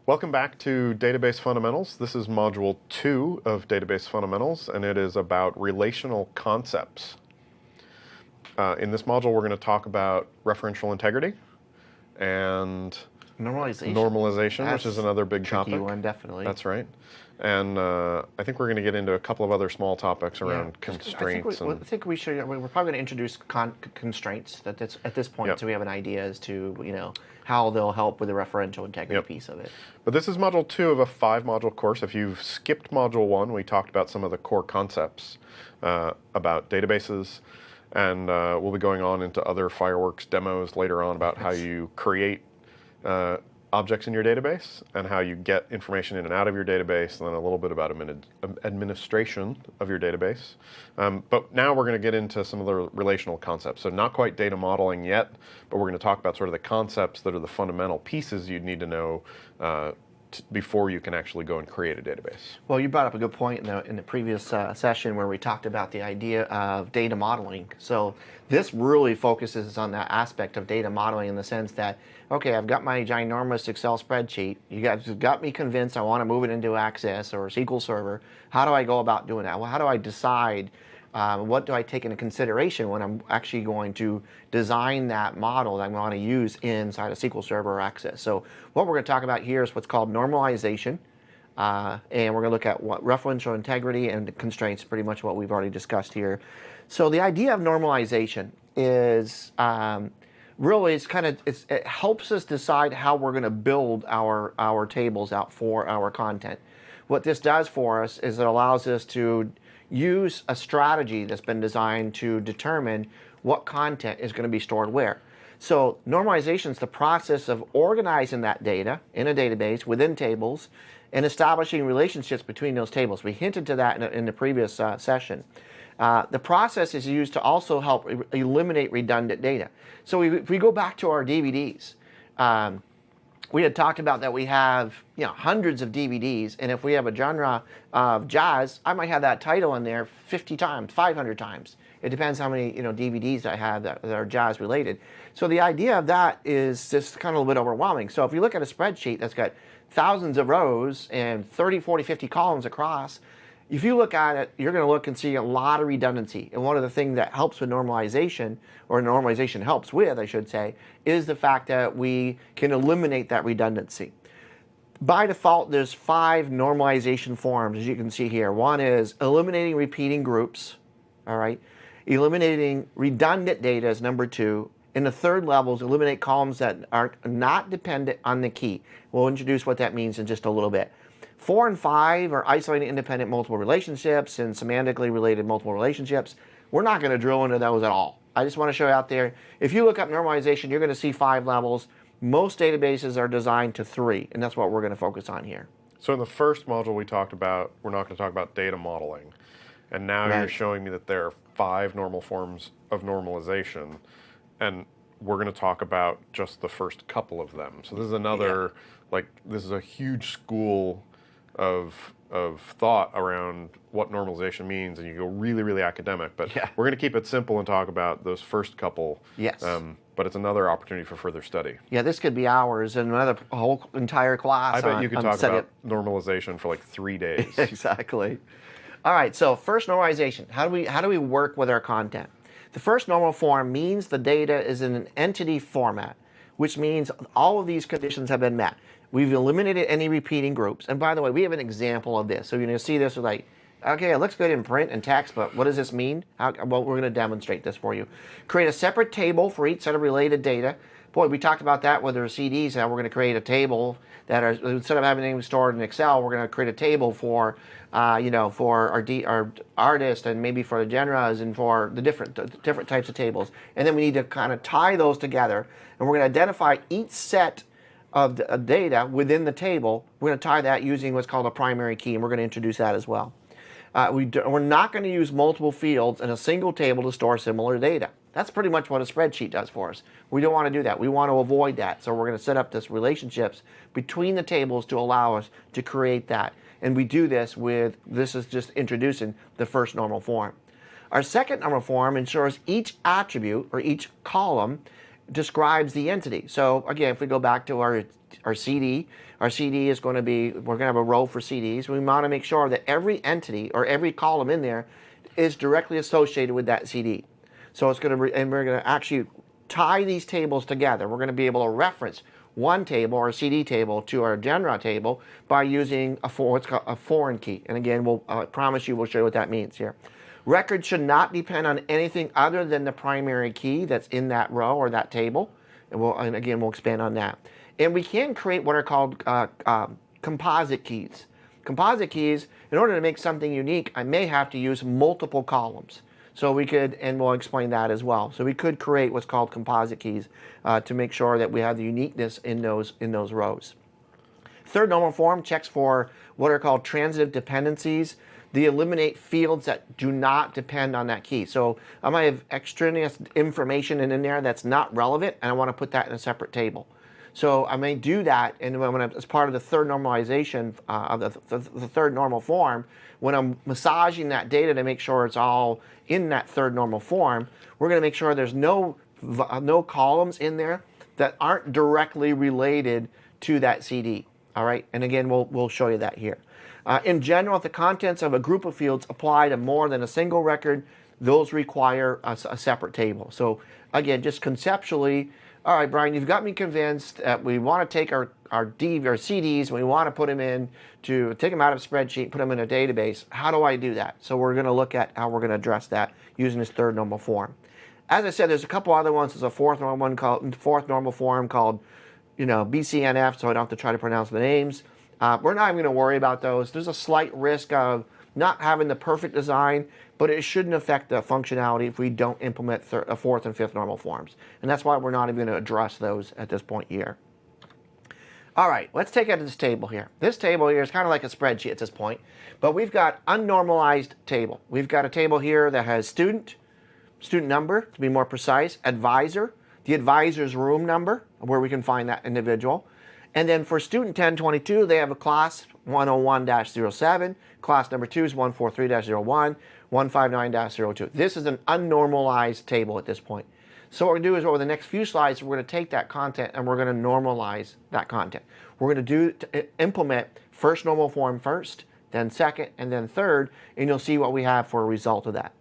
Welcome back to Database Fundamentals. This is Module 2 of Database Fundamentals, and it is about relational concepts. In this module, we're going to talk about referential integrity and normalization, which is another big topic. Tricky one, definitely. That's right. And I think we're going to get into a couple of other small topics around constraints. I think we should. We're probably going to introduce constraints at this point, so we have an idea as to how they'll help with the referential integrity piece of it. But this is Module 2 of a 5-module course. If you've skipped Module 1, we talked about some of the core concepts about databases, and we'll be going on into other fireworks demos later on about how you create objects in your database and how you get information in and out of your database, and then a little bit about administration of your database. But now we're going to get into some of the relational concepts. So not quite data modeling yet, but we're going to talk about sort of the concepts that are the fundamental pieces you'd need to know before you can actually go and create a database. Well, you brought up a good point in the previous session where we talked about the idea of data modeling. So this really focuses on that aspect of data modeling in the sense that, okay, I've got my ginormous Excel spreadsheet. You guys have got me convinced I want to move it into Access or SQL Server. How do I go about doing that? Well, how do I decide what do I take into consideration when I'm actually going to design that model that I want to use inside a SQL Server or Access? So what we're going to talk about here is what's called normalization, and we're going to look at what referential integrity and constraints, pretty much what we've already discussed here. So the idea of normalization is really it helps us decide how we're going to build our tables out for our content. What this does for us is it allows us to use a strategy that's been designed to determine what content is going to be stored where. So normalization is the process of organizing that data in a database within tables and establishing relationships between those tables. We hinted to that in the previous session. The process is used to also help eliminate redundant data. So if we go back to our DVDs, we had talked about that we have hundreds of DVDs, and if we have a genre of jazz, I might have that title in there 50 times, 500 times. It depends how many DVDs I have that are jazz related. So the idea of that is just kind of a little bit overwhelming. So if you look at a spreadsheet that's got thousands of rows and 30, 40, 50 columns across, if you look at it, you're going to look and see a lot of redundancy. And one of the things that helps with normalization, or normalization helps with, I should say, is the fact that we can eliminate that redundancy. By default, there's 5 normalization forms, as you can see here. One is eliminating repeating groups, all right? Eliminating redundant data is number 2. And the third level is eliminate columns that are not dependent on the key. We'll introduce what that means in just a little bit. 4 and 5 are isolating independent multiple relationships and semantically related multiple relationships. We're not going to drill into those at all. I just want to show you out there, if you look up normalization, you're going to see 5 levels. Most databases are designed to 3, and that's what we're going to focus on here. So in the first module we talked about, we're not going to talk about data modeling. And now you're showing me that there are 5 normal forms of normalization, and we're going to talk about just the first couple of them. So this is another, this is a huge school of thought around what normalization means, and you go really, really academic, but we're going to keep it simple and talk about those first couple. Yes. But it's another opportunity for further study. Yeah, this could be hours and a whole entire class. I bet you could talk about normalization for like 3 days. Exactly. All right, so first normalization. How do we work with our content? The first normal form means the data is in an entity format, which means all of these conditions have been met. We've eliminated any repeating groups. And by the way, we have an example of this. So you're going to see this with okay, it looks good in print and text, but what does this mean? Well, we're going to demonstrate this for you. Create a separate table for each set of related data. Boy, we talked about that with our CDs. Now we're going to create a table that instead of having them stored in Excel, we're going to create a table for, for our artists and maybe for the genres and for the different types of tables. And then we need to kind of tie those together, and we're going to identify each set of the data within the table. We're going to tie that using what's called a primary key, and we're going to introduce that as well. We're not going to use multiple fields in a single table to store similar data. That's pretty much what a spreadsheet does for us. We don't want to do that. We want to avoid that. So we're going to set up this relationships between the tables to allow us to create that. And we do this this is just introducing the first normal form. Our second normal form ensures each attribute or each column describes the entity. So again, if we go back to our CD is going to be, we're going to have a row for CDs. We want to make sure that every entity or every column in there is directly associated with that CD. So it's going to, and we're going to actually tie these tables together. We're going to be able to reference one table or CD table to our genera table by using what's called a foreign key. And again, I promise you we'll show you what that means here. Records should not depend on anything other than the primary key that's in that row or that table. And again, we'll expand on that. And we can create what are called composite keys. Composite keys, in order to make something unique, I may have to use multiple columns. So we could, and we'll explain that as well. So we could create what's called composite keys to make sure that we have the uniqueness in those rows. Third normal form checks for what are called transitive dependencies. They eliminate fields that do not depend on that key. So I might have extraneous information in there that's not relevant, and I want to put that in a separate table. So I may do that, and as part of the third normalization of the third normal form, when I'm massaging that data to make sure it's all in that third normal form, we're going to make sure there's no columns in there that aren't directly related to that CD. All right, and again, we'll show you that here. In general, if the contents of a group of fields apply to more than a single record, those require a separate table. So again, just conceptually, all right, Brian, you've got me convinced that we want to take our CDs and we want to put them take them out of a spreadsheet, put them in a database. How do I do that? So we're going to look at how we're going to address that using this third normal form. As I said, there's a couple other ones. There's a fourth normal form called, BCNF, so I don't have to try to pronounce the names. We're not even going to worry about those. There's a slight risk of not having the perfect design, but it shouldn't affect the functionality if we don't implement fourth and fifth normal forms. And that's why we're not even going to address those at this point here. All right, let's take out this table here. This table here is kind of like a spreadsheet at this point, but we've got unnormalized table. We've got a table here that has student number, to be more precise, advisor, the advisor's room number, where we can find that individual. And then for student 1022, they have a class 101-07, class number 2 is 143-01, 159-02. This is an unnormalized table at this point. So what we're going to do is over the next few slides, we're going to take that content and we're going to normalize that content. We're going to implement first normal form first, then second, and then third, and you'll see what we have for a result of that.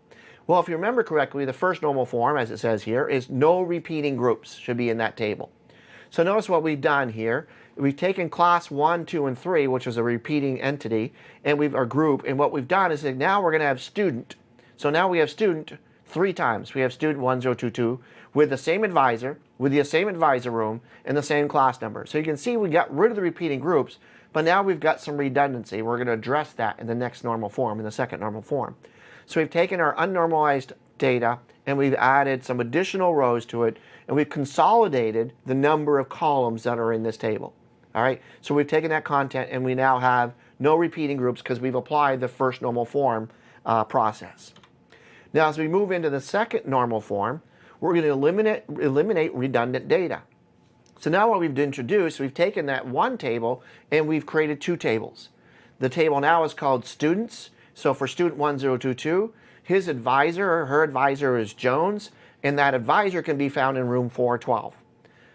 Well, if you remember correctly, the first normal form, as it says here, is no repeating groups should be in that table. So notice what we've done here. We've taken class 1, 2, and 3, which is a repeating entity, and our group, and what we've done is that now we're going to have student. So now we have student 3 times. We have student 1022 with the same advisor, with the same advisor room, and the same class number. So you can see we got rid of the repeating groups, but now we've got some redundancy. We're going to address that in the next normal form, in the second normal form. So we've taken our unnormalized data and we've added some additional rows to it, and we've consolidated the number of columns that are in this table. All right, so we've taken that content and we now have no repeating groups because we've applied the first normal form process. Now, as we move into the second normal form, we're going to eliminate redundant data. So now what we've introduced, we've taken that one table and we've created 2 tables. The table now is called students. So for student 1022, his advisor or her advisor is Jones, and that advisor can be found in room 412.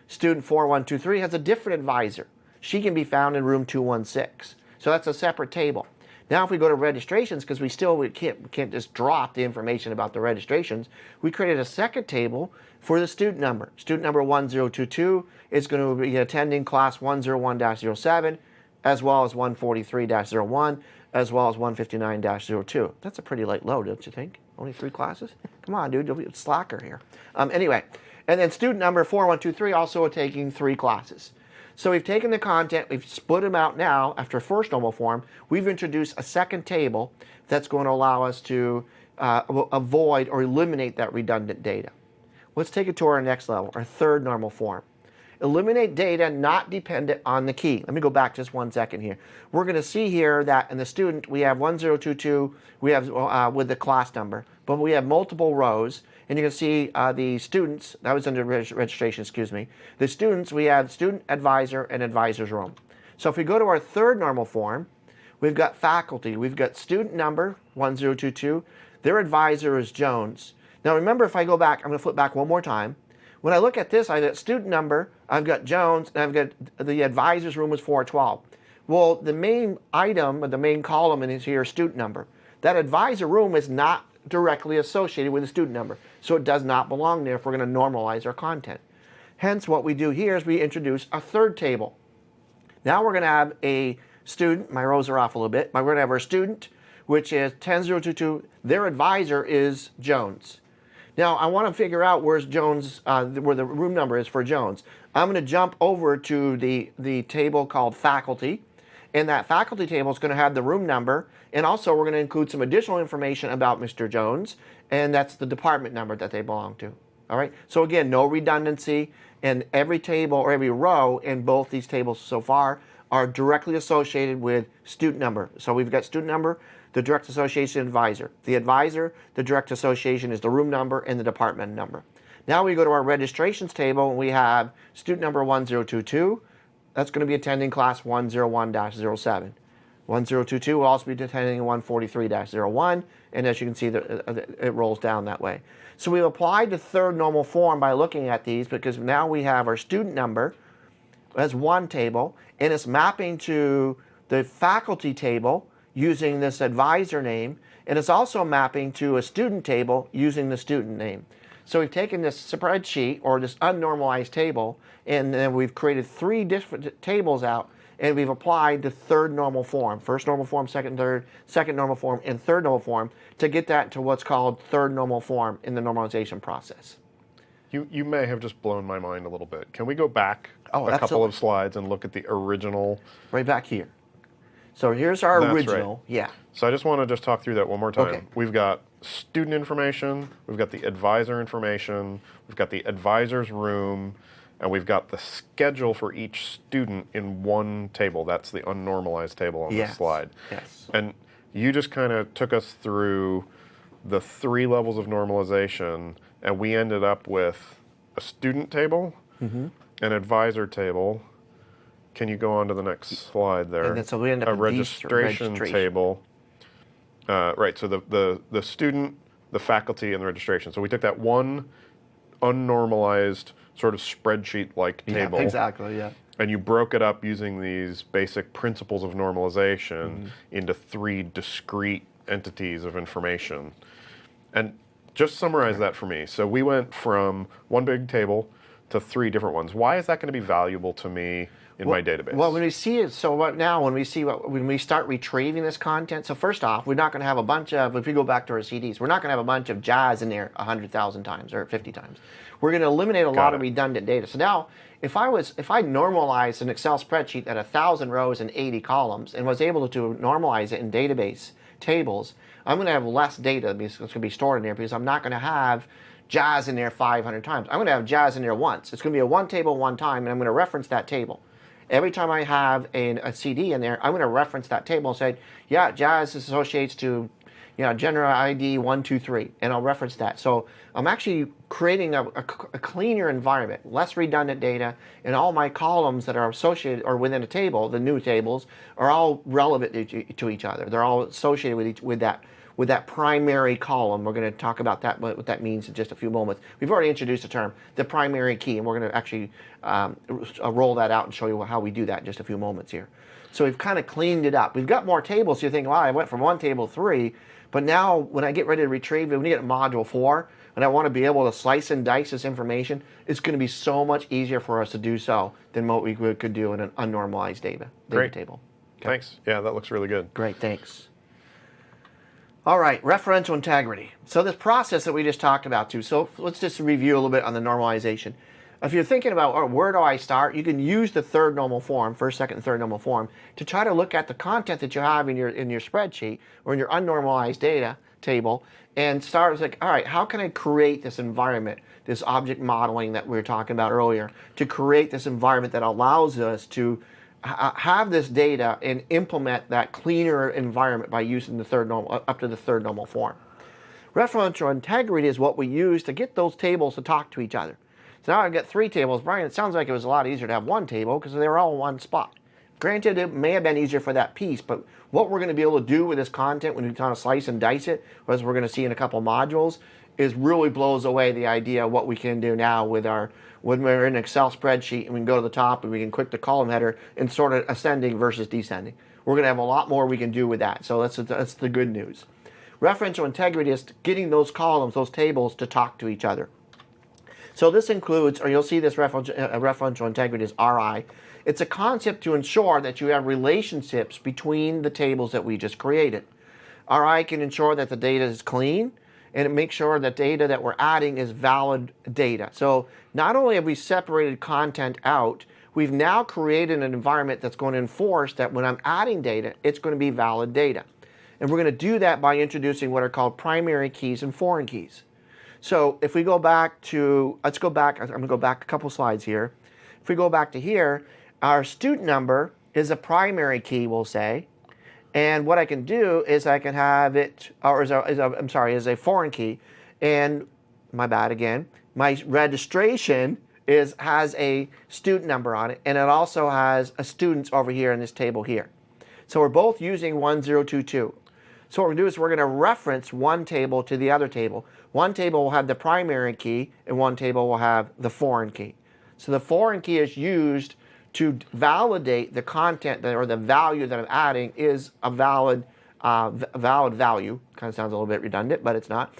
Student 4123 has a different advisor. She can be found in room 216. So that's a separate table. Now if we go to registrations, because we can't just drop the information about the registrations, we created a second table for the student number. Student number 1022 is going to be attending class 101-07, as well as 143-01, as well as 159-02. That's a pretty light load, don't you think? Only 3 classes? Come on, dude, you'll be a slacker here. Anyway, and then student number 4123 also taking 3 classes. So we've taken the content, we've split them out now after first normal form. We've introduced a second table that's going to allow us to avoid or eliminate that redundant data. Let's take it to our next level, our third normal form. Eliminate data not dependent on the key. Let me go back just 1 second here. We're going to see here that in the student we have 1022, we have with the class number, but we have multiple rows. And you can see the students, that was under registration, excuse me. The students, we have student advisor and advisor's room. So if we go to our third normal form, we've got faculty. We've got student number 1022. Their advisor is Jones. Now remember, if I go back, I'm going to flip back one more time. When I look at this, I've got student number, I've got Jones, and I've got the advisor's room is 412. Well, the main item, or the main column in here is student number. That advisor room is not directly associated with the student number, so it does not belong there if we're going to normalize our content. Hence, what we do here is we introduce a third table. Now we're going to have a student, my rows are off a little bit, we're going to have our student, which is 10022, their advisor is Jones. Now I want to figure out where's Jones, where the room number is for Jones. I'm going to jump over to the table called faculty, and that faculty table is going to have the room number, and also we're going to include some additional information about Mr. Jones, and that's the department number that they belong to. All right, so again, no redundancy, and every table or every row in both these tables so far are directly associated with student number. So we've got student number, the direct association advisor. The advisor, the direct association is the room number and the department number. Now we go to our registrations table and we have student number 1022. That's going to be attending class 101-07. 1022 will also be attending 143-01, and as you can see, it rolls down that way. So we've applied the third normal form by looking at these, because now we have our student number as one table, and it's mapping to the faculty table using this advisor name, and it's also mapping to a student table using the student name. So we've taken this spreadsheet, or this unnormalized table, and then we've created three different tables out, and we've applied the third normal form. First normal form, second normal form, and third normal form to get that to what's called third normal form in the normalization process. You may have just blown my mind a little bit. Can we go back Oh, a couple of slides and look at the original? Right back here. So here's our That's original. right. Yeah. So I just want to just talk through that one more time. Okay. We've got student information, we've got the advisor information, we've got the advisor's room, and we've got the schedule for each student in one table. That's the unnormalized table on this slide. Yes. And you just kind of took us through the 3 levels of normalization, and we ended up with a student table, an advisor table. Can you go on to the next slide there? And then so we end up a with these registration table. Right, so the student, the faculty, and the registration. So we took that one unnormalized sort of spreadsheet-like table. Yeah, exactly, yeah. And you broke it up using these basic principles of normalization into 3 discrete entities of information. And just summarize that for me. So we went from one big table to 3 different ones. Why is that going to be valuable to me in my database? Well, when we see it, so what now, when we start retrieving this content, so first off, we're not going to have a bunch of, if we go back to our CDs, we're not going to have a bunch of jazz in there 100,000 times or 50 times. We're going to eliminate a lot of redundant data. So now, if I normalized an Excel spreadsheet at 1,000 rows and 80 columns and was able to normalize it in database tables, I'm going to have less data because it's going to be stored in there, because I'm not going to have jazz in there 500 times. I'm going to have jazz in there once. It's going to be a one table one time, and I'm going to reference that table. Every time I have a CD in there, I'm going to reference that table and say, yeah, jazz associates to, general ID 123, and I'll reference that. So I'm actually creating a cleaner environment, less redundant data, and all my columns that are associated or within a table, the new tables, are all relevant to each other. They're all associated with that primary column. We're going to talk about that, what that means in just a few moments. We've already introduced the term, the primary key, and we're going to actually roll that out and show you how we do that in just a few moments here. So we've kind of cleaned it up. We've got more tables, so you think, wow, I went from one table to 3, but now when I get ready to retrieve it, when you get module 4, and I want to be able to slice and dice this information, it's going to be so much easier for us to do so than what we could do in an unnormalized data table. Okay. Thanks. Yeah, that looks really good. Great, thanks. All right, referential integrity. So this process that we just talked about too, so let's just review a little bit on the normalization. If you're thinking about where do I start, you can use the third normal form, first, second, and third normal form, to try to look at the content that you have in your spreadsheet or in your unnormalized data table, and start like, all right, how can I create this environment, this object modeling that we were talking about earlier, to create this environment that allows us to have this data and implement that cleaner environment by using the third normal, up to the third normal form. Referential integrity is what we use to get those tables to talk to each other. So now I've got 3 tables. Brian, it sounds like it was a lot easier to have one table because they were all in one spot. Granted, it may have been easier for that piece, but what we're going to be able to do with this content when we kind of slice and dice it, as we're going to see in a couple modules, is really blows away the idea of what we can do now with when we're in an Excel spreadsheet and we can go to the top and we can click the column header and sort of ascending versus descending. We're going to have a lot more we can do with that. So that's the good news. Referential integrity is getting those columns, those tables, to talk to each other. So this includes, or you'll see this referential integrity is RI. It's a concept to ensure that you have relationships between the tables that we just created. RI can ensure that the data is clean, and it makes sure that data that we're adding is valid data. So not only have we separated content out, we've now created an environment that's going to enforce that when I'm adding data, it's going to be valid data. And we're going to do that by introducing what are called primary keys and foreign keys. So if we go back to, I'm going to go back a couple slides here. If we go back to here, our student number is a primary key, we'll say. And what I can do is I can have it, or is a foreign key. And my bad again, my registration has a student number on it, and it also has a students over here in this table here. So we're both using 1022. So what we're going to do is we're going to reference one table to the other table. One table will have the primary key, and one table will have the foreign key. So the foreign key is used to validate the content or the value that I'm adding is a valid value. Kind of sounds a little bit redundant, but it's not.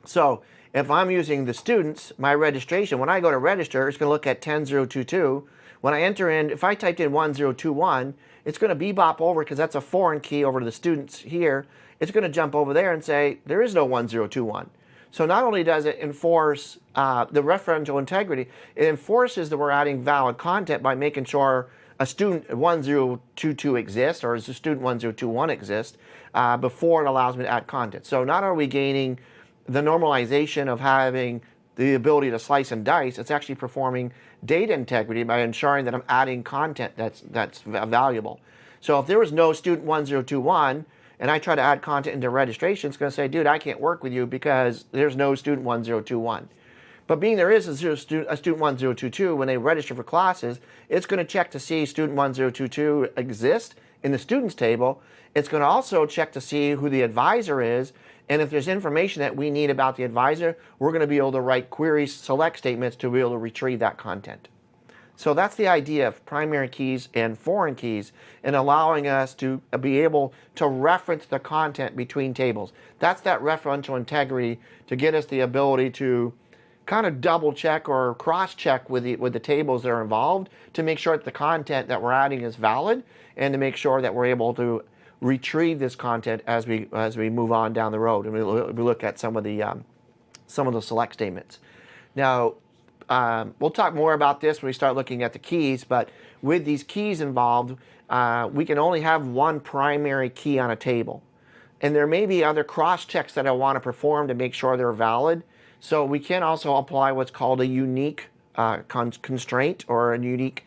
So if I'm using the students, my registration, when I go to register, it's going to look at 10022. When I enter in, if I typed in 1021, it's going to bebop over, because that's a foreign key, over to the students here. It's going to jump over there and say, there is no 1021. So not only does it enforce the referential integrity, it enforces that we're adding valid content by making sure a student 1022 exists, or a student 1021 exists, before it allows me to add content. So not are we gaining the normalization of having the ability to slice and dice, it's actually performing data integrity by ensuring that I'm adding content that's valuable. So if there was no student 1021, and I try to add content into registration, it's going to say, dude, I can't work with you because there's no student 1021. But being there is a student 1022, when they register for classes, it's going to check to see student 1022 exist in the students table. It's going to also check to see who the advisor is, and if there's information that we need about the advisor, we're going to be able to write query select statements to be able to retrieve that content. So that's the idea of primary keys and foreign keys, and allowing us to be able to reference the content between tables. That's that referential integrity, to get us the ability to kind of double check or cross check with the tables that are involved, to make sure that the content that we're adding is valid, and to make sure that we're able to retrieve this content as we move on down the road, and we look at some of the select statements. Now, we'll talk more about this when we start looking at the keys, but with these keys involved, we can only have one primary key on a table. And there may be other cross checks that I want to perform to make sure they're valid. So we can also apply what's called a unique constraint, or a unique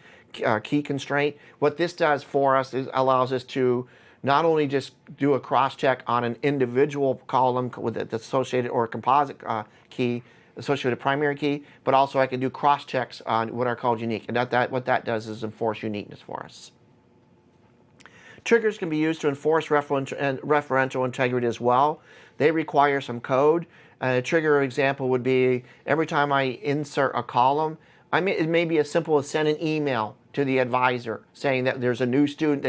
key constraint. What this does for us is allows us to not only just do a cross check on an individual column with the associated or composite key, associated primary key, but also I can do cross checks on what are called unique. And what that does is enforce uniqueness for us. Triggers can be used to enforce referential integrity as well. They require some code. A trigger example would be every time I insert a column, it may be as simple as send an email to the advisor saying that there's a new student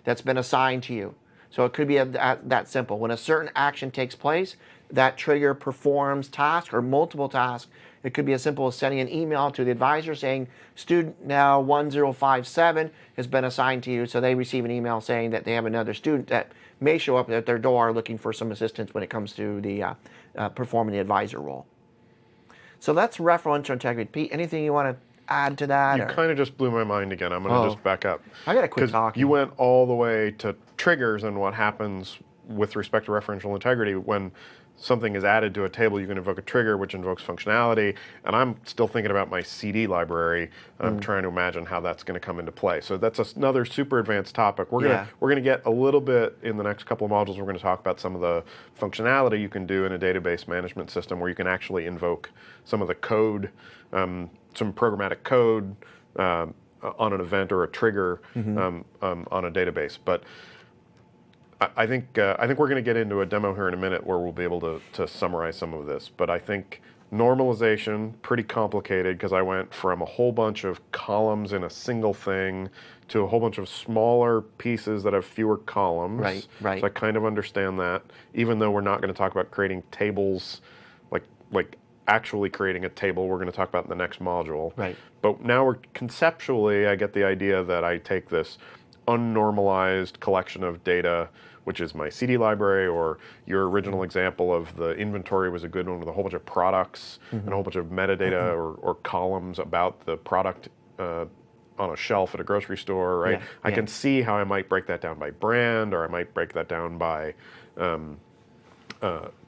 that's been assigned to you. So it could be that simple. When a certain action takes place, that trigger performs tasks or multiple tasks. It could be as simple as sending an email to the advisor saying student now 1057 has been assigned to you, so they receive an email saying that they have another student that may show up at their door looking for some assistance when it comes to the performing the advisor role. So that's referential integrity. Pete, anything you want to add to that? You kind of just blew my mind again. I'm going to just back up. I got to quit talking. You went all the way to triggers and what happens with respect to referential integrity. When something is added to a table, you can invoke a trigger, which invokes functionality. And I'm still thinking about my CD library. I'm trying to imagine how that's going to come into play. So that's another super advanced topic. We're going to get a little bit in the next couple of modules. We're going to talk about some of the functionality you can do in a database management system, where you can actually invoke some of the code, some programmatic code on an event or a trigger on a database. But I think we're going to get into a demo here in a minute where we'll be able to summarize some of this. But I think normalization, pretty complicated because I went from a whole bunch of columns in a single thing to a whole bunch of smaller pieces that have fewer columns. Right, right. So I kind of understand that, even though we're not going to talk about creating tables, like actually creating a table, we're going to talk about in the next module. Right. But now we're conceptually, I get the idea that I take this unnormalized collection of data, which is my CD library, or your original example of the inventory was a good one with a whole bunch of products and a whole bunch of metadata or columns about the product on a shelf at a grocery store, right? Yeah, I yeah. can see how I might break that down by brand, or I might break that down by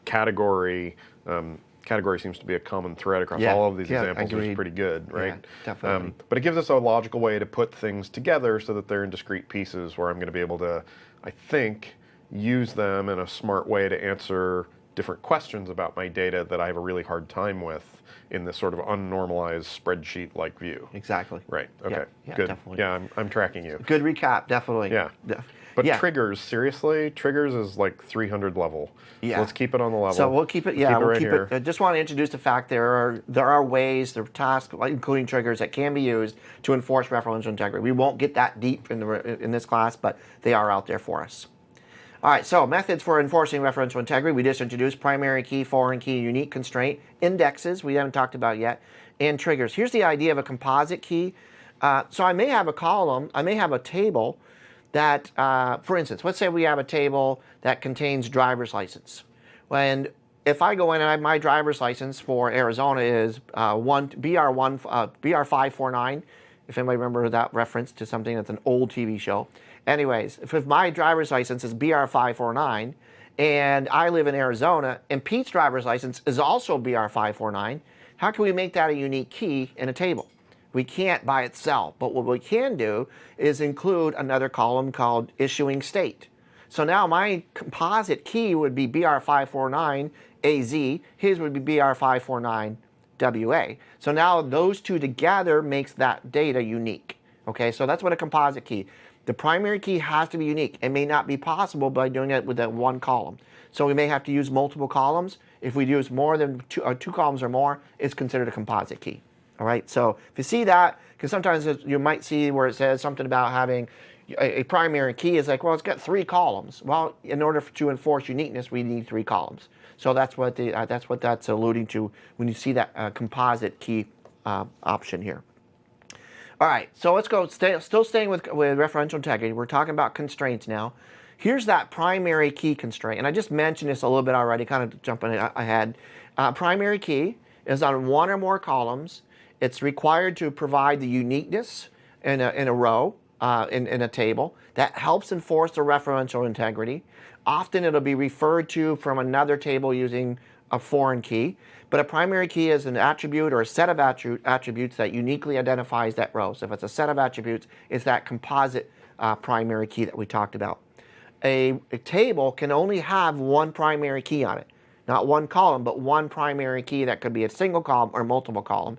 category. Category seems to be a common thread across Yeah, all of these yeah, examples, which agreed. is pretty good, right? Yeah, definitely. But it gives us a logical way to put things together so that they're in discrete pieces where I'm going to be able to, I think, use them in a smart way to answer different questions about my data that I have a really hard time with in this sort of unnormalized spreadsheet-like view. Exactly. Right. Okay. Yeah, Good. definitely. Yeah, I'm tracking you. Good recap, definitely. Yeah. But yeah. triggers, seriously, triggers is like 300 level. Yeah. So let's keep it on the level. So we'll keep it. Yeah, we'll we'll keep keep right it. I just want to introduce the fact there are ways, there are tasks, including triggers, that can be used to enforce referential integrity. We won't get that deep in this class, but they are out there for us. All right, so methods for enforcing referential integrity. We just introduced primary key, foreign key, unique constraint, indexes, we haven't talked about yet, and triggers. Here's the idea of a composite key. So I may have a column, I may have a table that, for instance, let's say we have a table that contains driver's license. And if I go in and my driver's license for Arizona is BR549, if anybody remembers that reference to something that's an old TV show. Anyways, if my driver's license is BR549 and I live in Arizona and Pete's driver's license is also BR549, how can we make that a unique key in a table? We can't by itself, but what we can do is include another column called issuing state. So now my composite key would be BR549AZ, his would be BR549WA. So now those two together makes that data unique. Okay, so that's what a composite key. The primary key has to be unique. It may not be possible by doing it with that one column. So we may have to use multiple columns. If we use more than two columns or more, it's considered a composite key. All right, so if you see that, because sometimes you might see where it says something about having a primary key is like, well, it's got 3 columns. Well, in order to enforce uniqueness, we need 3 columns. So that's what that's alluding to when you see that composite key option here. All right, so let's go. Still staying with referential integrity. We're talking about constraints now. Here's that primary key constraint, and I just mentioned this a little bit already, kind of jumping ahead. Primary key is on 1 or more columns. It's required to provide the uniqueness in a row, in a table. That helps enforce the referential integrity. Often it'll be referred to from another table using a foreign key. But a primary key is an attribute or a set of attributes that uniquely identifies that row. So if it's a set of attributes, it's that composite primary key that we talked about. A table can only have 1 primary key on it. Not 1 column, but 1 primary key that could be a single column or multiple column.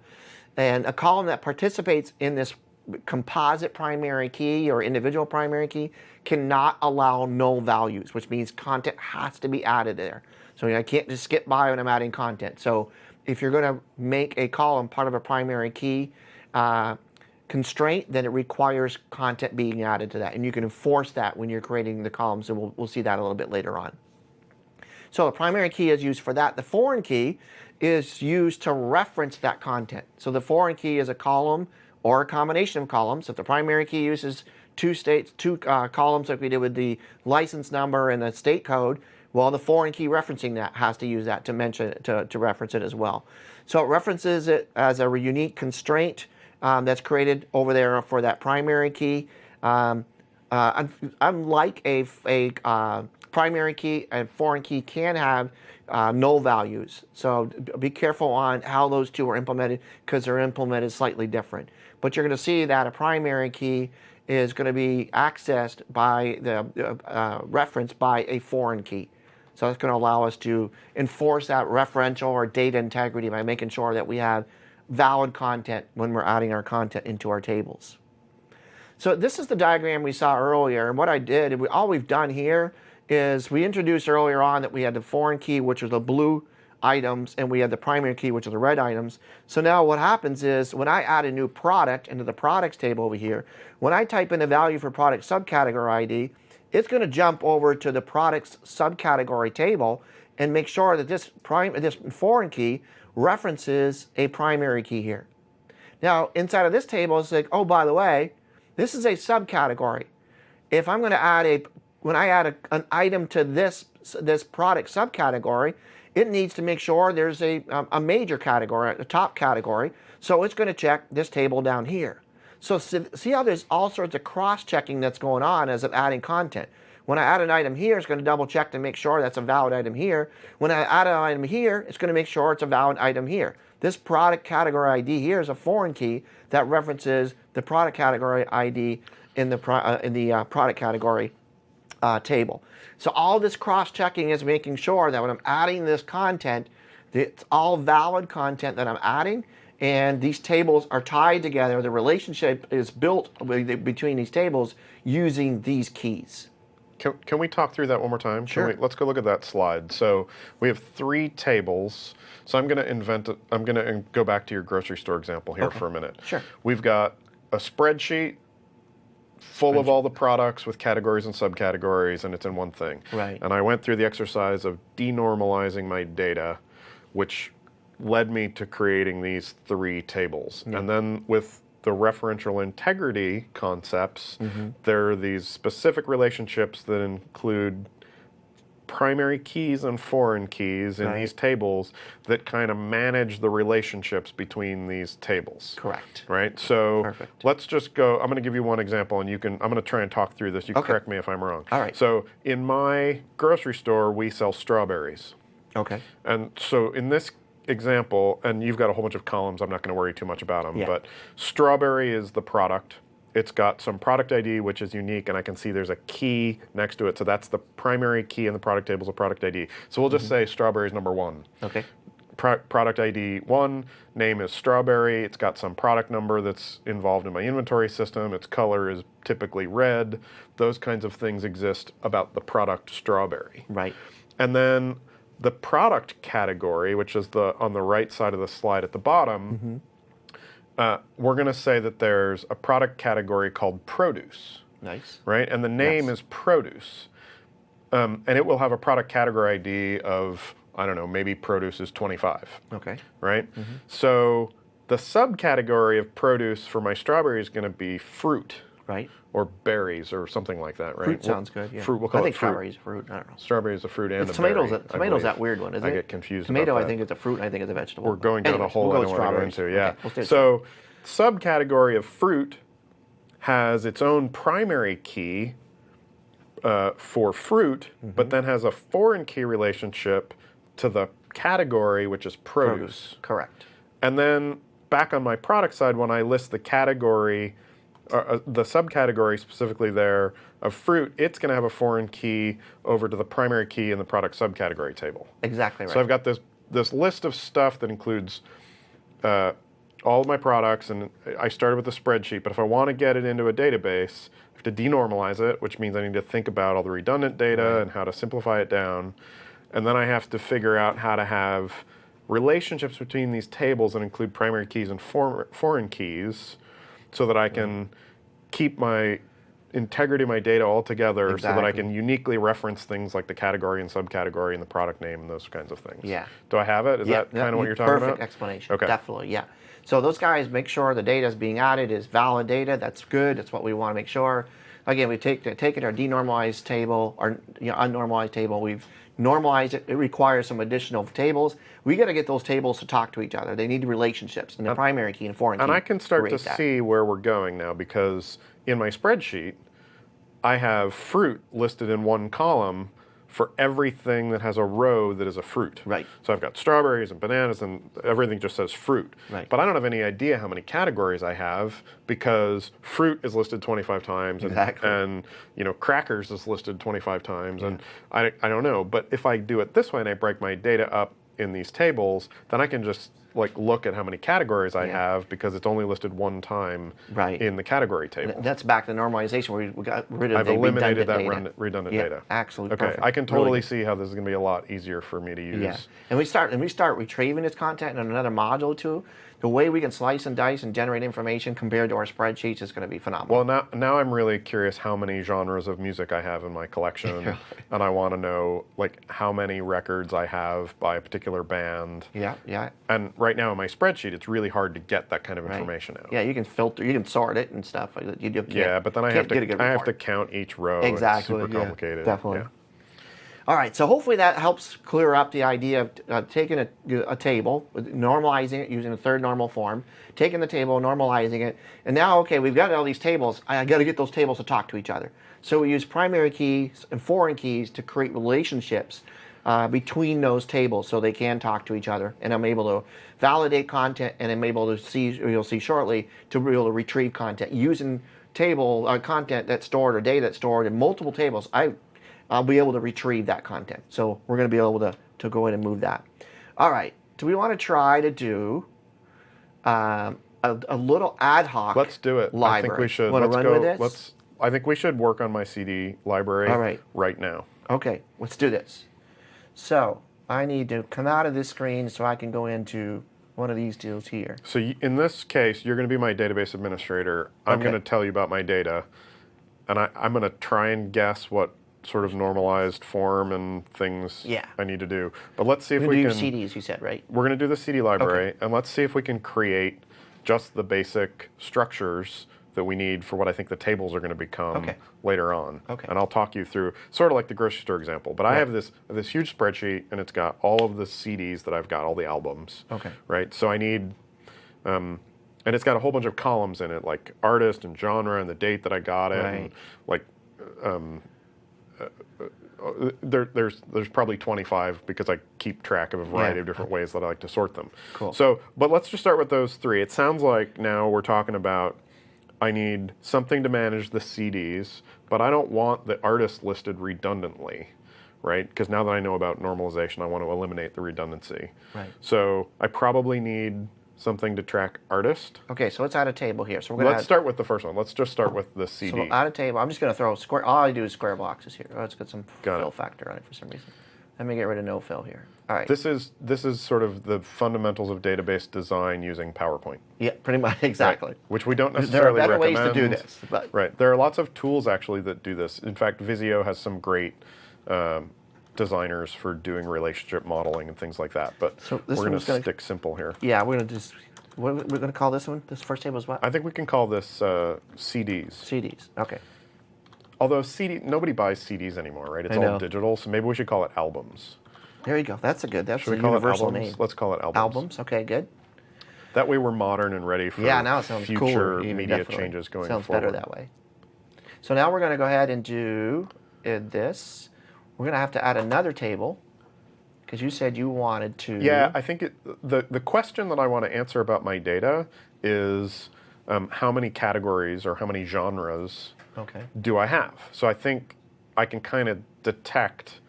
And a column that participates in this composite primary key or individual primary key cannot allow null values, which means content has to be added there. So I can't just skip by when I'm adding content. So if you're going to make a column part of a primary key constraint, then it requires content being added to that. And you can enforce that when you're creating the columns, and we'll see that a little bit later on. So the primary key is used for that. The foreign key is used to reference that content. So the foreign key is a column or a combination of columns. If the primary key uses two columns like we did with the license number and the state code, well, the foreign key referencing that has to use that to reference it as well. So it references it as a unique constraint that's created over there for that primary key. Unlike a primary key, a foreign key can have null values. So be careful on how those two are implemented because they're implemented slightly different. But you're going to see that a primary key is going to be accessed by the reference by a foreign key. So that's going to allow us to enforce that referential or data integrity by making sure that we have valid content when we're adding our content into our tables. So this is the diagram we saw earlier, and what I did, all we've done here is we introduced earlier on that we had the foreign key, which was the blue items, and we had the primary key, which are the red items. So now what happens is when I add a new product into the products table over here, when I type in a value for product subcategory ID, it's going to jump over to the products subcategory table and make sure that this foreign key references a primary key here. Now, inside of this table, it's like, oh, by the way, this is a subcategory. If I'm going to add when I add an item to this product subcategory, it needs to make sure there's a major category, a top category. So it's going to check this table down here. So see how there's all sorts of cross-checking that's going on as I'm adding content. When I add an item here, it's going to double check to make sure that's a valid item here. When I add an item here, it's going to make sure it's a valid item here. This product category ID here is a foreign key that references the product category ID in the product category table. So all this cross-checking is making sure that when I'm adding this content, it's all valid content that I'm adding, and these tables are tied together. The relationship is built between these tables using these keys. Can we talk through that one more time? Sure. Let's go look at that slide. So we have 3 tables. So I'm going to go back to your grocery store example here for a minute. Sure. We've got a spreadsheet full of all the products with categories and subcategories, and it's in one thing. Right. And I went through the exercise of denormalizing my data, which led me to creating these 3 tables. And then with the referential integrity concepts, there are these specific relationships that include primary keys and foreign keys in these tables that kind of manage the relationships between these tables. Correct. Right? So Perfect. let's just go, I'm going to give you one example, and I'm going to try and talk through this. You can correct me if I'm wrong. All right. So in my grocery store, we sell strawberries. Okay. And so in this example, and you've got a whole bunch of columns, I'm not going to worry too much about them, but strawberry is the product. It's got some product ID, which is unique, and I can see there's a key next to it. So that's the primary key in the product table is a product ID. So we'll just say strawberry is number 1. Okay. Product ID 1, name is strawberry. It's got some product number that's involved in my inventory system. Its color is typically red. Those kinds of things exist about the product strawberry. Right. And then the product category, which is on the right side of the slide at the bottom, we're going to say that there's a product category called produce. Nice. Right? And the name is produce. And it will have a product category ID of, I don't know, maybe produce is 25. Okay. Right? So the subcategory of produce for my strawberry is going to be fruit. Right. Or berries or something like that, right? Fruit sounds good, yeah. Fruit, we'll call I think it fruit. strawberry's a fruit, I don't know. Strawberry is a fruit and It's a berry. tomatoes that weird one, isn't it? I get confused Tomato, about I that. think it's a fruit, and I think it's a vegetable. We're going down a hole we'll I don't want to go into, yeah. Okay, we'll stay So subcategory of fruit has its own primary key for fruit, but then has a foreign key relationship to the category, which is produce. Correct. And then back on my product side, when I list the category, the subcategory specifically there of fruit, it's going to have a foreign key over to the primary key in the product subcategory table. Exactly right. So I've got this list of stuff that includes all of my products, and I started with a spreadsheet, but if I want to get it into a database, I have to denormalize it, which means I need to think about all the redundant data and how to simplify it down. And then I have to figure out how to have relationships between these tables that include primary keys and foreign keys so that I can keep my integrity of my data all together so that I can uniquely reference things like the category and subcategory and the product name and those kinds of things. Yeah. Do I have it? Is that kind of what you're talking about? Perfect explanation. Okay. Definitely, yeah. So those guys make sure the data is being added is valid data. That's good. That's what we want to make sure. Again, we've taken our denormalized table, our unnormalized table. We've normalized it. It requires some additional tables. We got to get those tables to talk to each other. They need relationships in the primary key and foreign key. And I can start to see where we're going now, because in my spreadsheet, I have fruit listed in one column for everything that has a row that is a fruit. Right. So I've got strawberries and bananas and everything just says fruit. Right. But I don't have any idea how many categories I have because fruit is listed 25 times and crackers is listed 25 times and I don't know. But if I do it this way and I break my data up in these tables, then I can just like look at how many categories I have because it's only listed one time in the category table. That's back to normalization where we got rid of I've the eliminated that redundant redundant data. Absolutely Okay, perfect. I can totally see how this is going to be a lot easier for me to use. Yeah, and we start retrieving this content in another module too. The way we can slice and dice and generate information compared to our spreadsheets is going to be phenomenal. Well, now I'm really curious how many genres of music I have in my collection, and I want to know like how many records I have by a particular band. Yeah. And right now in my spreadsheet, it's really hard to get that kind of information out. Yeah, you can filter, you can sort it and stuff. Yeah, but then I have to count each row. Exactly. It's super complicated. Definitely. Yeah. All right, so hopefully that helps clear up the idea of taking a table, normalizing it using the third normal form, taking the table, normalizing it, and now, okay, we've got all these tables. I got to get those tables to talk to each other. So we use primary keys and foreign keys to create relationships between those tables so they can talk to each other. And I'm able to validate content, and I'm able to see, you'll see shortly, to be able to retrieve content using table content that's stored or data that's stored in multiple tables. I'll be able to retrieve that content. So we're going to be able to go in and move that. All right. Do we want to try to do a little ad hoc? Let's do it. Library. I think we should. Want to run with this? I think we should work on my CD library right now. Okay. Let's do this. So I need to come out of this screen so I can go into one of these deals here. So in this case, you're going to be my database administrator. I'm going to tell you about my data, and I'm going to try and guess what sort of normalized form and things I need to do. But let's see if we can... CDs, you said, right? We're going to do the CD library, and let's see if we can create just the basic structures that we need for what I think the tables are going to become later on. And I'll talk you through, sort of like the grocery store example. But I have this huge spreadsheet, and it's got all of the CDs that I've got, all the albums. Right? So I need... and it's got a whole bunch of columns in it, like artist and genre and the date that I got it, and like... there's probably 25 because I keep track of a variety of different ways that I like to sort them. So, but let's just start with those three. It sounds like now we're talking about I need something to manage the CDs, but I don't want the artist listed redundantly, right? Because now that I know about normalization, I want to eliminate the redundancy. So I probably need something to track artist. Okay, so let's add a table here. So we're gonna start with the first one. Let's just start with the CD. So we'll add a table. I'm just going to throw square. All I do is square boxes here. Oh, let's get some fill factor on it for some reason. Let me get rid of no fill here. All right. This is sort of the fundamentals of database design using PowerPoint. Yeah, pretty much exactly. Which we don't necessarily recommend. There are better ways to do this. But. There are lots of tools actually that do this. In fact, Visio has some great designers for doing relationship modeling and things like that. But we're going to stick simple here. Yeah, we're going to just. What we're going to call this one? This first table is what? I think we can call this CDs. CDs, okay. Although nobody buys CDs anymore, right? It's all digital, so maybe we should call it albums. There you go. That's a universal universal name. Let's call it albums. Albums, okay, good. That way we're modern and ready for now it sounds future media changes going forward. Sounds better that way. So now we're going to go ahead and do this. We're going to have to add another table. Because you said you wanted to... Yeah, I think the question that I want to answer about my data is how many categories or how many genres do I have? So I think I can kind of detect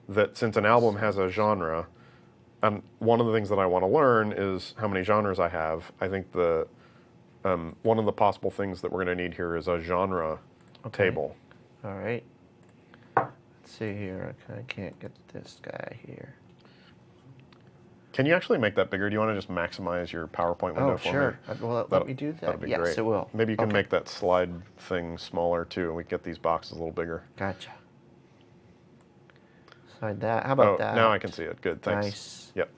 that since an album has a genre, and one of the things that I want to learn is how many genres I have. I think one of the possible things that we're going to need here is a genre table. All right. Let's see here. I can't get this guy here. Can you actually make that bigger? Do you want to just maximize your PowerPoint window for me? Sure. Well, let me do that. That'd be yes, great. It will. Maybe you can make that slide thing smaller too, and we get these boxes a little bigger. Gotcha. Slide that. How about that? Now I can see it. Good. Thanks. Nice. Yep.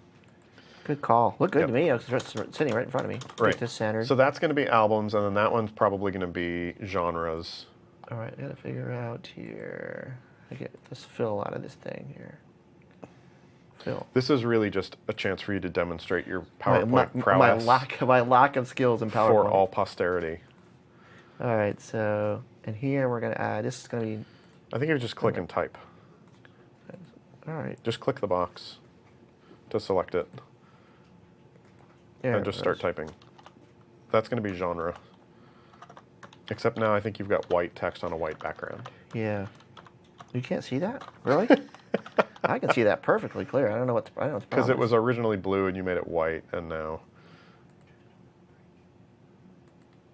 Good call. Look good to me. It's sitting right in front of me. Right. Get this centered. So that's going to be albums, and then that one's probably going to be genres. All right. I got to figure out here. I get this fill out of this thing here. This is really just a chance for you to demonstrate your PowerPoint prowess. My lack of skills in PowerPoint. For all posterity. All right, so, and here we're going to add, this is going to be... I think you just click and type. All right. Just click the box to select it. And just start typing. That's going to be genre. Except now I think you've got white text on a white background. Yeah. You can't see that? Really? I can see that perfectly clear. I don't know what the Because problem it was is. originally blue and you made it white, and now.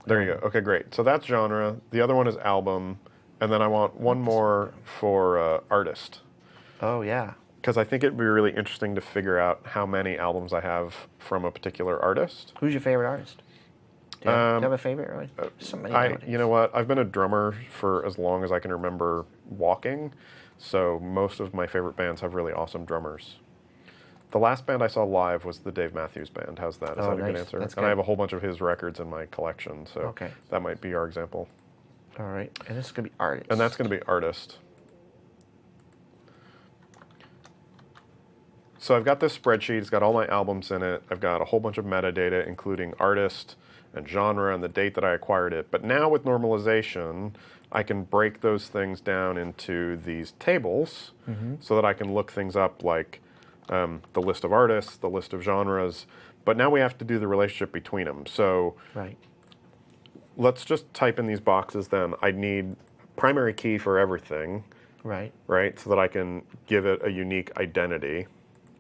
There you go. Okay, great. So that's genre. The other one is album, and then I want one more for artist. Oh yeah. Because I think it'd be really interesting to figure out how many albums I have from a particular artist. Who's your favorite artist? Do you have a favorite? Really? So many nowadays. You know what? I've been a drummer for as long as I can remember walking, so most of my favorite bands have really awesome drummers. The last band I saw live was the Dave Matthews Band. How's that? Is Oh, that a good nice. answer? That's And good. I have a whole bunch of his records in my collection, so Okay. that might be our example. All right, and this is gonna be artist. And that's going to be artist. So I've got this spreadsheet. It's got all my albums in it. I've got a whole bunch of metadata, including artist and genre and the date that I acquired it. But now with normalization, I can break those things down into these tables so that I can look things up like the list of artists, the list of genres. But now we have to do the relationship between them. So right. let's just type in these boxes then. I need primary key for everything, Right. right? So that I can give it a unique identity.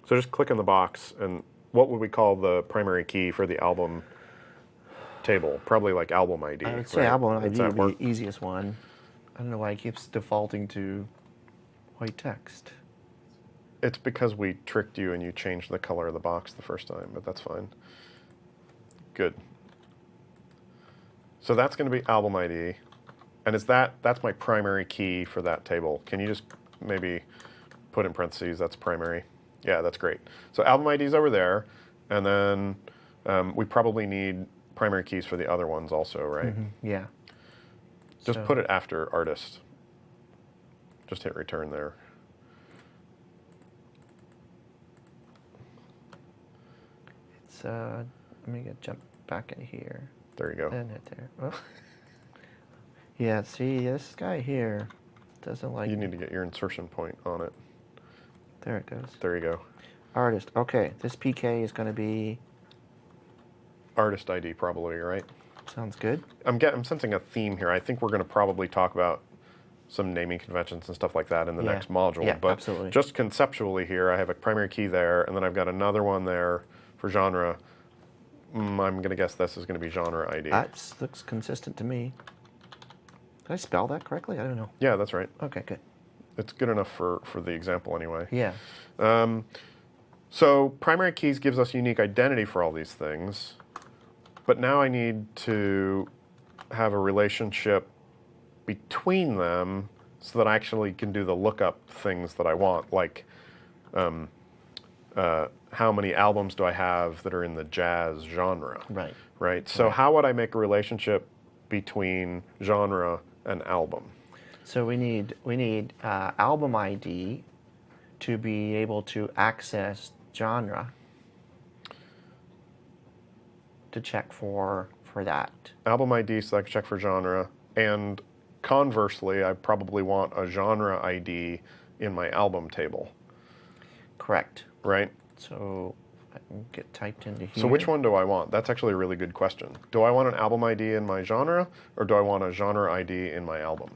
So just click in the box, and what would we call the primary key for the album table? Probably like album ID. I would say right? album Does ID that would work? be the easiest one. I don't know why it keeps defaulting to white text. It's because we tricked you and you changed the color of the box the first time, but that's fine. Good. So that's going to be album ID. And that's my primary key for that table. Can you just maybe put in parentheses, that's primary? Yeah, that's great. So album ID is over there, and then we probably need primary keys for the other ones also, right? Yeah. Just So- put it after artist. Just hit return there. It's let me jump back in here. There you go. And hit there. Oh. Yeah. See, this guy here doesn't like. You need to get your insertion point on it. There it goes. There you go. Artist. Okay. This PK is going to be. Artist ID probably, right? Sounds good. I'm sensing a theme here. I think we're going to probably talk about some naming conventions and stuff like that in the Yeah. next module. Yeah, but absolutely. just conceptually here, I have a primary key there, and then I've got another one there for genre. I'm going to guess this is going to be genre ID. That looks consistent to me. Did I spell that correctly? I don't know. Yeah, that's right. Okay, good. It's good enough for the example anyway. Yeah. So primary keys gives us unique identity for all these things, but now I need to have a relationship between them so that I actually can do the lookup things that I want, like how many albums do I have that are in the jazz genre? Right. Right. So how would I make a relationship between genre and album? So we need album ID to be able to access genre to check for that. Album ID so I can check for genre, and conversely, I probably want a genre ID in my album table, Correct. right? So I can get typed into here. So which one do I want? That's actually a really good question. Do I want an album ID in my genre, or do I want a genre ID in my album?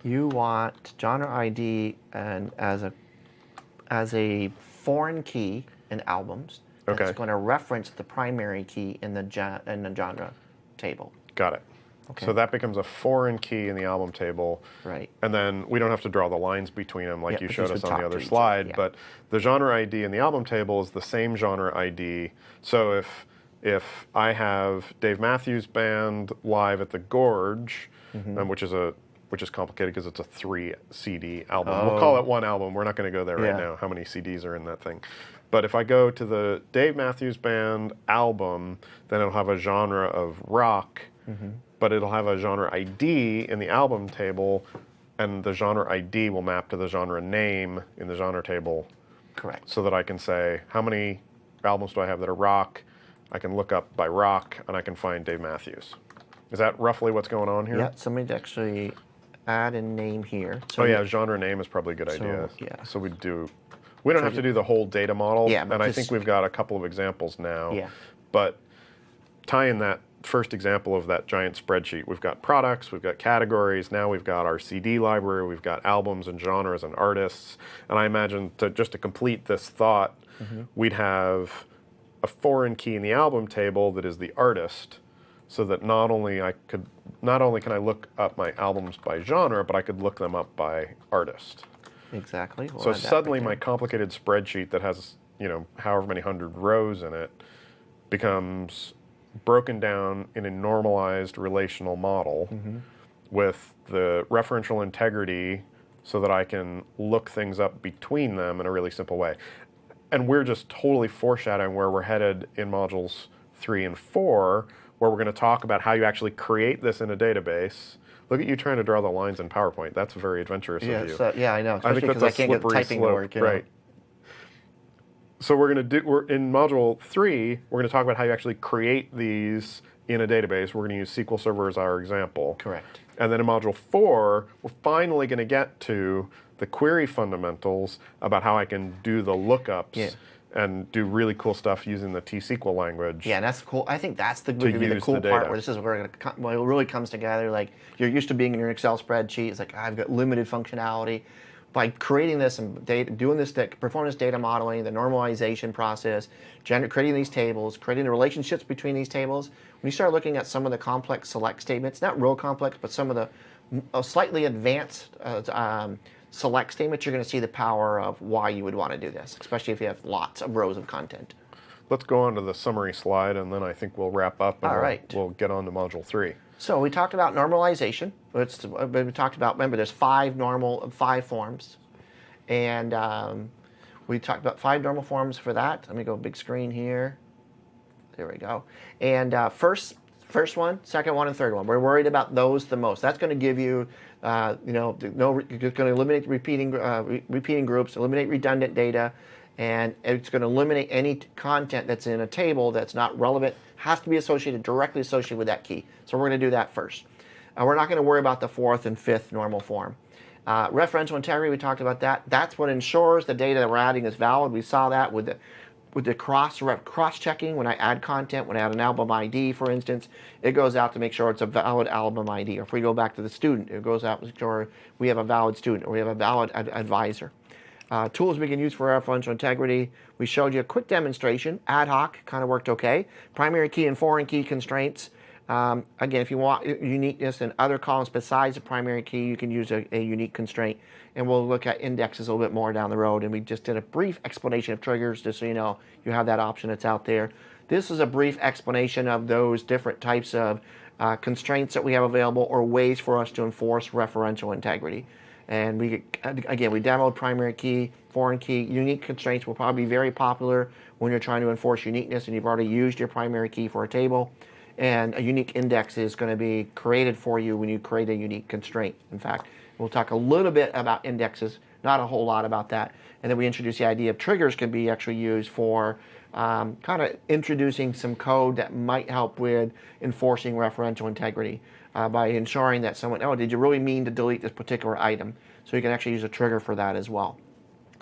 You want genre ID and as a foreign key in albums. Okay. It's going to reference the primary key in the genre table. Got it. Okay. So that becomes a foreign key in the album table. Right. And then we don't have to draw the lines between them like Yeah, you because showed we us on talk the to other each other, slide, yeah. but the genre ID in the album table is the same genre ID. So if I have Dave Matthews Band live at the Gorge, which is complicated because it's a 3 CD album. We'll call it one album. We're not going to go there right Yeah. now. How many CDs are in that thing? But if I go to the Dave Matthews Band album, then it'll have a genre of rock, but it'll have a genre ID in the album table, and the genre ID will map to the genre name in the genre table, Correct. so that I can say, how many albums do I have that are rock? I can look up by rock, and I can find Dave Matthews. Is that roughly what's going on here? Yeah, somebody actually add a name here. So Oh yeah, genre name is probably a good idea. yeah. So we don't have to do the whole data model. Yeah, but and I just- think we've got a couple of examples now. Yeah. But tying that first example of that giant spreadsheet. We've got products, we've got categories, now we've got our CD library, we've got albums and genres and artists. And I imagine just to complete this thought, we'd have a foreign key in the album table that is the artist, so that not only can I look up my albums by genre, but I could look them up by artist. Exactly. We'll So add that suddenly right my there. complicated spreadsheet that has, however many hundred rows in it becomes broken down in a normalized relational model with the referential integrity so that I can look things up between them in a really simple way. And we're just totally foreshadowing where we're headed in modules 3 and 4, where we're going to talk about how you actually create this in a database. Look at you trying to draw the lines in PowerPoint. That's very adventurous of you. Yeah, I know. I Especially think because that's I a can't get slippery typing slope, to work. right? So we're in module 3, we're going to talk about how you actually create these in a database. We're going to use SQL Server as our example. Correct. And then in module 4, we're finally going to get to the query fundamentals about how I can do the lookups and do really cool stuff using the T-SQL language. Yeah, and that's cool. I think that's going to be the use cool the part data. where this is where it really comes together. Like, you're used to being in your Excel spreadsheet. It's like, I've got limited functionality. By creating this and doing this, performance data modeling, the normalization process, creating these tables, creating the relationships between these tables, when you start looking at some of the complex select statements, not real complex, but some of the slightly advanced select statements, you're going to see the power of why you would want to do this, especially if you have lots of rows of content. Let's go on to the summary slide, and then I think we'll wrap up and we'll get on to module 3. So we talked about normalization. We talked about, remember, there's 5 forms. And we talked about 5 normal forms for that. Let me go big screen here. There we go. And first one, second one, and third one. We're worried about those the most. That's going to give you, you're going to eliminate repeating groups, eliminate redundant data, and it's going to eliminate any content that's in a table that's not relevant, has to be directly associated with that key. So we're going to do that first. We're not going to worry about the 4th and 5th normal form. Referential integrity, we talked about that. That's what ensures the data that we're adding is valid. We saw that with the cross-checking. When I add content, when I add an album ID, for instance, it goes out to make sure it's a valid album ID. Or if we go back to the student, it goes out to make sure we have a valid student or we have a valid advisor. Tools we can use for referential integrity. We showed you a quick demonstration. Ad hoc kind of worked okay. Primary key and foreign key constraints. Again, if you want uniqueness in other columns besides the primary key, you can use a unique constraint. And we'll look at indexes a little bit more down the road. And we just did a brief explanation of triggers, just so you know you have that option that's out there. This is a brief explanation of those different types of constraints that we have available or ways for us to enforce referential integrity. And we demoed primary key, foreign key. Unique constraints will probably be very popular when you're trying to enforce uniqueness and you've already used your primary key for a table. And a unique index is going to be created for you when you create a unique constraint. In fact, we'll talk a little bit about indexes, not a whole lot about that. And then we introduce the idea of triggers can be actually used for kind of introducing some code that might help with enforcing referential integrity by ensuring that someone, did you really mean to delete this particular item? So you can actually use a trigger for that as well.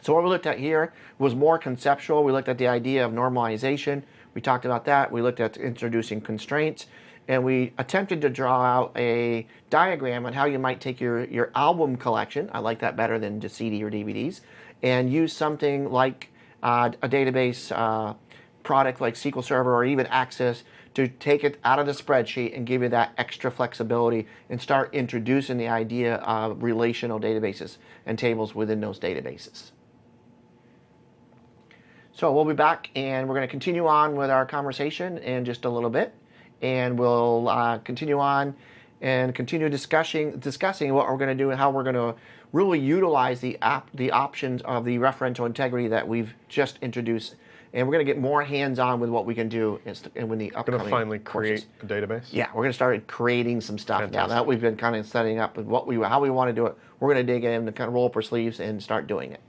So what we looked at here was more conceptual. We looked at the idea of normalization. We talked about that. We looked at introducing constraints. And we attempted to draw out a diagram on how you might take your album collection, I like that better than just CD or DVDs, and use something like a database product like SQL Server or even Access to take it out of the spreadsheet and give you that extra flexibility and start introducing the idea of relational databases and tables within those databases. So we'll be back and we're going to continue on with our conversation in just a little bit. And we'll continue on and continue discussing what we're going to do and how we're going to really utilize the options of the referential integrity that we've just introduced. And we're going to get more hands-on with what we can do in the upcoming Going to finally courses. create a database? Yeah, we're going to start creating some stuff Fantastic. now that we've been kind of setting up with how we want to do it. We're going to dig in and kind of roll up our sleeves and start doing it.